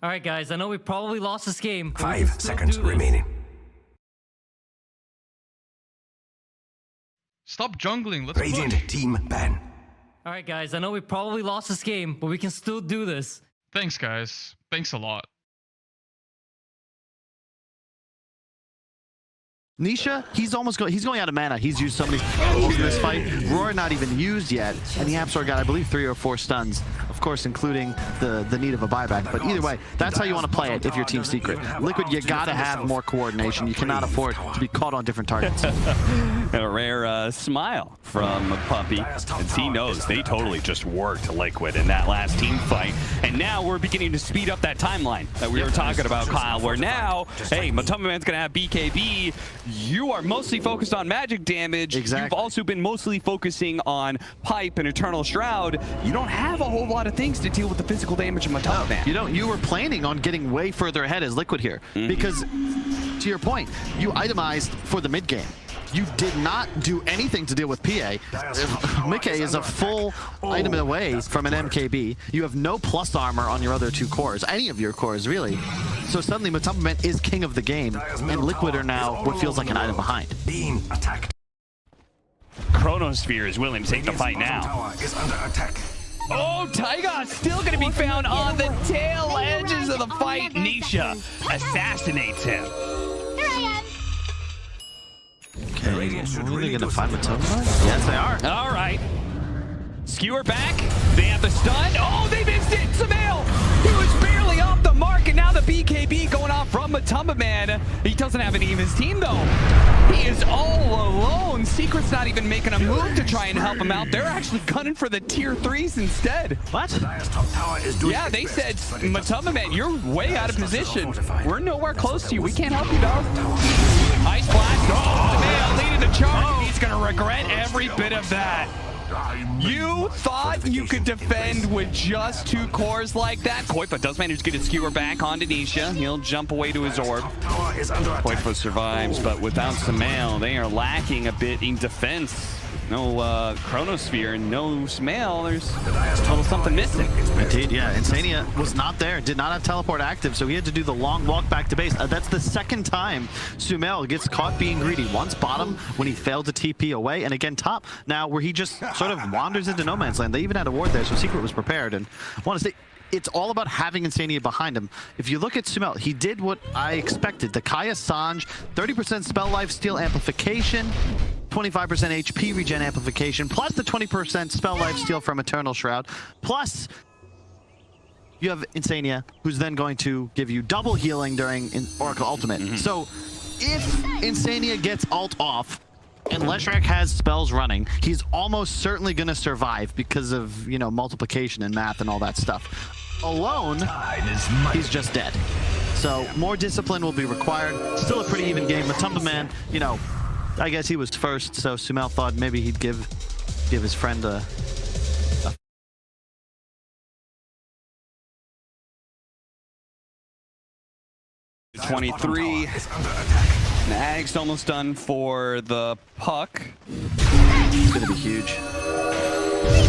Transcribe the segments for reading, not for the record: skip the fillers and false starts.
All right, guys, I know we probably lost this game. But 5 seconds remaining. Stop jungling. Let's Radiant push. team ban. All right, guys, I know we probably lost this game, but we can still do this. Thanks, guys. Thanks a lot. Nisha, he's going out of mana. He's used so many in this fight. Roar not even used yet, and the Absol got, I believe, 3 or 4 stuns. Of course, including the need of a buyback. But either way, that's how you want to play it if you're Team Secret. Liquid, you gotta have more coordination. You cannot afford to be caught on different targets. And a rare smile from Puppy, as he knows they totally just worked Liquid in that last team fight. And now we're beginning to speed up that timeline that we were talking about, Kyle, where now, hey, Matumba Man's gonna have BKB. You are mostly focused on magic damage. Exactly. You've also been mostly focusing on Pipe and Eternal Shroud. You don't have a whole lot of things to deal with the physical damage of Matumba Man. You don't. You were planning on getting way further ahead as Liquid here, because to your point, you itemized for the mid game. You did not do anything to deal with PA. Mickey is a full item away from an MKB. You have no plus armor on your other 2 cores, any of your cores really. So suddenly Matumba Man is king of the game, and Liquid are now what feels like an item behind. Being attacked. Chronosphere is willing to take the fight now. Tower is under attack. Oh, Taiga still going to be found on the tail edges of the fight. Nisha assassinates him. Okay, are they going to find Matumba? Yes, they are. All right. Skewer back. They have the stun. Oh, they missed it. Samael. He was barely off the mark, and now the BKB going off from Matumba Man. He doesn't have any of his team, though. He is all alone. Secret's not even making a move to try and help him out. They're actually gunning for the tier 3s instead. What? Yeah, they said, Matumba Man, you're way out of position. We're nowhere close to you. We can't help you, dog. Ice blast. Oh, Samael leading the charge, and he's going to regret every bit of that. You thought you could defend with just 2 cores like that? Koifa does manage to get his skewer back onto Nisha. He'll jump away to his orb. Koifa survives, but without Samael, they are lacking a bit in defense. No Chronosphere, no Samael. There's a little something missing. Indeed, yeah. Insania was not there, did not have teleport active, so he had to do the long walk back to base. That's the second time Sumail gets caught being greedy. Once bottom when he failed to TP away, and again top now where he just sort of wanders into no man's land. They even had a ward there, so Secret was prepared. And I want to say, it's all about having Insania behind him. If you look at Sumail, he did what I expected. The Kaya Sanj, 30% spell life steal amplification, 25% HP regen amplification, plus the 20% spell life steal from Eternal Shroud, plus you have Insania, who's then going to give you double healing during Oracle Ultimate. So if Insania gets ult off, and Leshrac has spells running, he's almost certainly going to survive because of, you know, multiplication and math and all that stuff. Alone, he's just dead. So more discipline will be required. Still a pretty even game. Matumba Man, you know, I guess he was first, so Sumail thought maybe he'd give his friend a 23. Nag's almost done for the puck. It's going to be huge.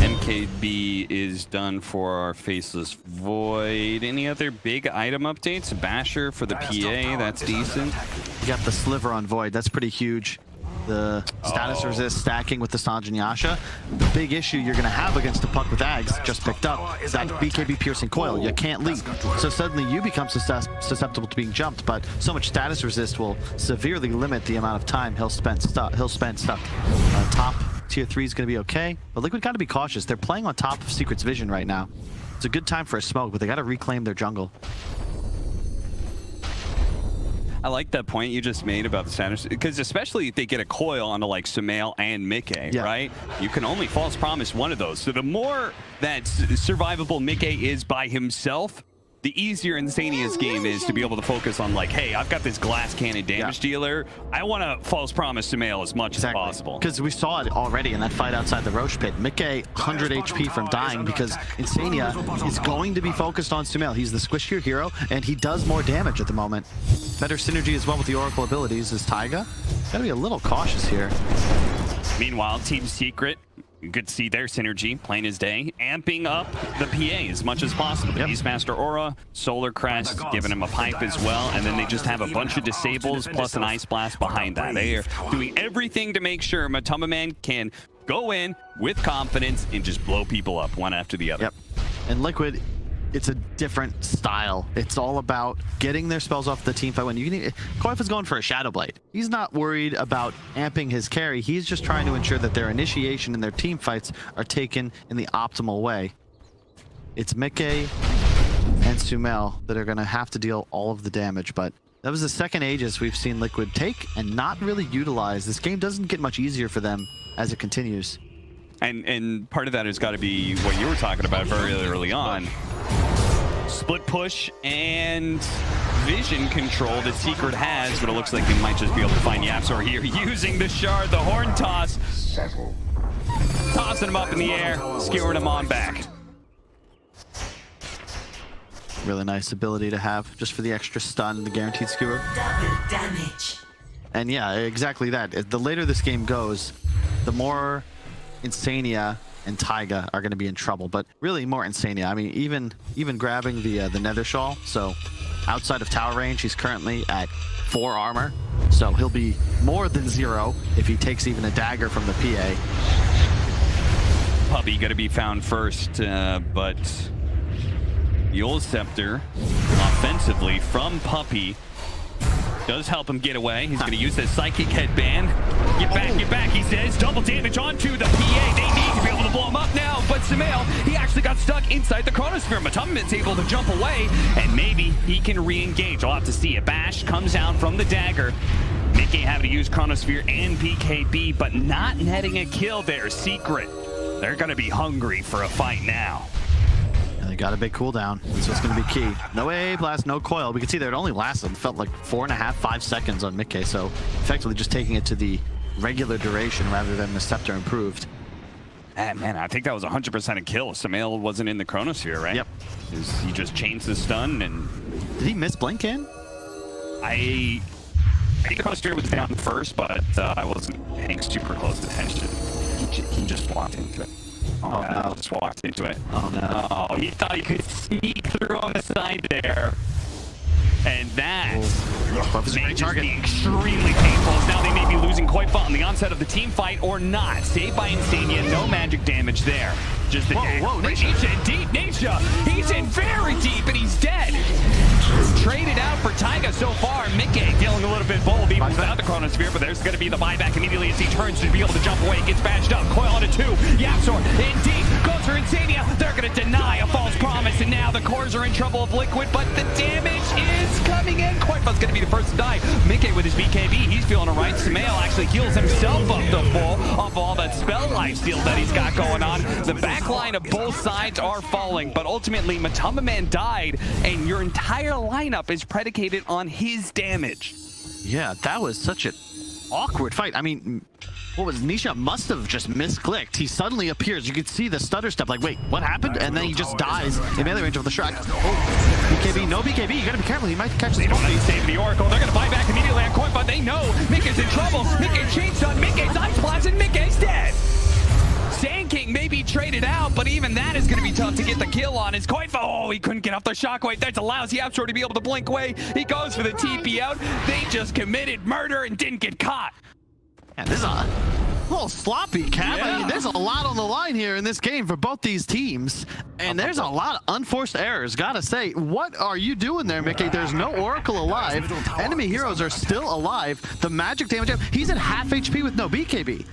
MKB is done for our Faceless Void. Any other big item updates? Basher for the PA, that's decent. You got the Sliver on Void, that's pretty huge. The status resist stacking with the Sanj and Yasha. The big issue you're going to have against the puck with Ags, just picked up, is that BKB piercing coil. You can't leap. So suddenly you become susceptible to being jumped, but so much status resist will severely limit the amount of time he'll spend stuck. Top tier 3 is going to be okay, but Liquid got to be cautious. They're playing on top of Secret's vision right now. It's a good time for a smoke, but they got to reclaim their jungle. I like that point you just made about the status, because especially if they get a coil onto like Sumail and Mickey, right? You can only false promise one of those. So the more that survivable Mickey is by himself, the easier Insania's game is to be able to focus on like, hey, I've got this glass cannon damage dealer. I want to false promise Sumail as much as possible. Because we saw it already in that fight outside the Roche pit. Mickey, 100 HP from dying because Insania is going to be focused on Sumail. He's the squishier hero, and he does more damage at the moment. Better synergy as well with the Oracle abilities is Taiga. Gotta be a little cautious here. Meanwhile, Team Secret You could see their synergy, plain as day, amping up the PA as much as possible. The Beastmaster Aura, Solar Crest, giving him a pipe as well, and then they just have a bunch of disables plus an Ice Blast behind that. They are doing everything to make sure Matamaman can go in with confidence and just blow people up one after the other. Yep. And Liquid, it's a different style. It's all about getting their spells off the team fight. When Koifa's going for a Shadow Blade. He's not worried about amping his carry. He's just trying to ensure that their initiation and their team fights are taken in the optimal way. It's Mike and Sumail that are going to have to deal all of the damage, but that was the second Aegis we've seen Liquid take and not really utilize. This game doesn't get much easier for them as it continues. And part of that has got to be what you were talking about very early on. Split push and vision control that Secret has, but it looks like they might just be able to find Yapsor here using the shard, the horn toss. Tossing him up in the air, skewering him on back. Really nice ability to have just for the extra stun and the guaranteed skewer. Double damage. And yeah, exactly that. The later this game goes, the more Insania and Taiga are going to be in trouble, but really more Insania. I mean, even grabbing the Nether Shawl, so outside of tower range, he's currently at 4 armor, so he'll be more than 0 if he takes even a dagger from the PA. Puppy got to be found first, but the Old Scepter offensively from Puppy does help him get away. He's going to use that Psychic Headband. Get back, he says. Double damage onto the PA. They need to be able to blow him up now, but Sumail, he actually got stuck inside the Chronosphere. Matamaman's able to jump away, and maybe he can re-engage. We'll have to see. A bash comes out from the dagger. Mickey having to use Chronosphere and PKB, but not netting a kill there. Secret. They're going to be hungry for a fight now. And they got a big cooldown. That's what's going to be key. No A blast, no coil. We can see there it only lasted, felt like 4.5, 5 seconds on Mickey. So effectively just taking it to the regular duration rather than the Scepter improved. Man, I think that was 100% a kill. Sumail wasn't in the Chronosphere, right? Yep. He just changed the stun and... Did he miss blink in? I think the Chronosphere was down first, but I wasn't paying super close attention. He just walked into it. Oh no, just walked into it. Oh no. Oh, he thought he could sneak through on the side there. And that may just be extremely painful. Now they may be losing Koifa on the onset of the team fight or not. Saved by Insania, no magic damage there. Just the He's in deep, Nisha. He's in very deep and he's dead. Traded out for Taiga so far. Mickey dealing a little bit bold even without the Chronosphere, but there's going to be the buyback immediately as he turns to be able to jump away. Gets bashed up. Coil on a 2. Yapsor in deep. Goes for Insania. They're going to deny a false promise, and now the cores are in trouble of Liquid, but the damage is coming in. Koifa's going to be the first to die. Mickey with his BKB, he's feeling alright. Sumail actually heals himself up to full off all that spell lifesteal that he's got going on. The back line of both sides are falling, but ultimately Matamaman died, and your entire lineup is predicated on his damage. Yeah, that was such an awkward fight. I mean, what was Nisha must have just misclicked. He suddenly appears. You could see the stutter step, like, wait, what happened? And then he just dies in melee range of the Shrek. Oh, BKB, no BKB. You gotta be careful. He might catch the They save the Oracle. They're gonna buy back immediately on Koifa. They know Mickey's in trouble. Mickey changed on Mickey's Ice Blast, and Mickey's dead. Sand King may be traded out, but even that is going to be tough to get the kill on. His Koifa, oh, he couldn't get off the shockwave. That allows Yapsor to be able to blink away. He goes for the TP out. They just committed murder and didn't get caught. And this is a little sloppy, Cap. Yeah. I mean, there's a lot on the line here in this game for both these teams. And there's a lot of unforced errors. Gotta say, what are you doing there, Mickey? There's no Oracle alive. Enemy heroes are still alive. The magic damage, he's at half HP with no BKB.